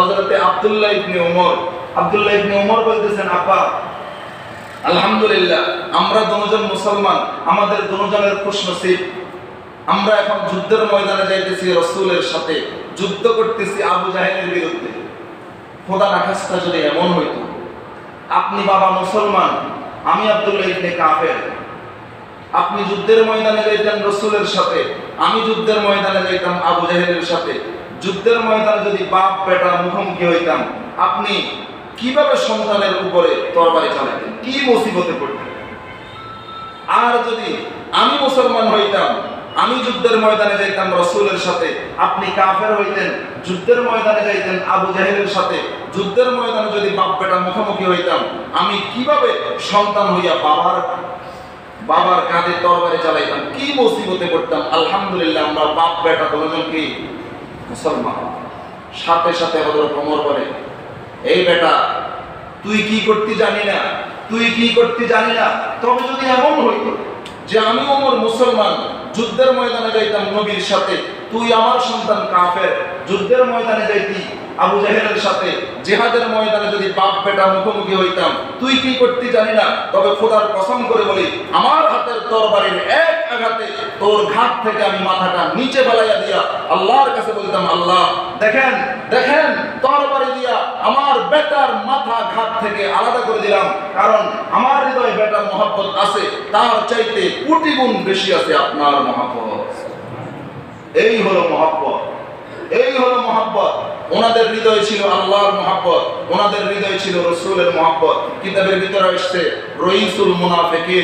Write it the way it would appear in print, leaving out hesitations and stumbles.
হযরতে আব্দুল্লাহ ইবনে ওমর বলতেছেন, আপা আলহামদুলিল্লাহ আমরা দুজন মুসলমান, আমাদের দুজনের খুশনসিব। আমরা এখন যুদ্ধের ময়দানে যাইতেছি, রাসূলের সাথে যুদ্ধ করতেছি আবু জাহেলের বিরুদ্ধে। খোদা না খাস্তা যদি এমন হইতো, আপনি বাবা মুসলমান, আমি আব্দুল্লাহ ইবনে কাফের, আপনি যুদ্ধের ময়দানে যাইতেন রাসূলের সাথে, আমি যুদ্ধের ময়দানে যাইতাম আবু জাহেলের সাথে। যুদ্ধের ময়দানে যদি বাপ বেটা মুখোমুখি হইতাম, আপনি কিভাবে সন্তানের উপরে তরবারি চালাতেন, কি মুসিবতে পড়তেন? আর যদি আমি মুসলমান হইতাম, আমি যুদ্ধের ময়দানে যাইতাম রাসূলের সাথে, আপনি কাফের হইতেন, যুদ্ধের ময়দানে যাইতেন আবু জাহেলের সাথে। যুদ্ধের ময়দানে যদি বাপ বেটা মুখোমুখি হইতাম, আমি কিভাবে সন্তান হইয়া বাবার কাঁধে তরবারি চালাইতাম, কি মুসিবতে পড়তাম? আলহামদুলিল্লাহ আমরা বাপ বেটা দুজনকেই মুসলমান। সাথে সাথে হযরত ওমর বলে, এই বেটা তুই কি করতে জানি না, তবে যদি এমন হইতো যে আমি ওমর মুসলমান, যুদ্ধের ময়দানে যাইতাম নবীর সাথে, তুই আমার সন্তান কাফের, যুদ্ধের ময়দানে যাইতি আবু জাহেলের সাথে, জিহাদের ময়দানে যদি বাপ বেটা মুখোমুখি হইতাম, তুই কি করতে জানি না, তবে খোদার কসম করে বলি আমার হাতের তরবারির এক আঘাতে তোর ঘাট থেকে আমি মাথাটা নিচে ফেলাইয়া দিয়া আল্লাহর কাছে বলতাম, আল্লাহ দেখেন তরবারি দিয়া আমার বেটার মাথা ঘাট থেকে আলাদা করে দিলাম, কারণ আমার হৃদয়ে বেটার মহব্বত আছে, তার চাইতে কোটি গুণ বেশি আছে আপনার মহব্বত। এই হলো মহব্বত। ওনাদের হৃদয়ে ছিল আল্লাহর মহব্বত, ওনাদের হৃদয়ে ছিল রাসূলের মহব্বত। কিতাবের ভিতরে আসছে রাইসুল মুনাফিকিন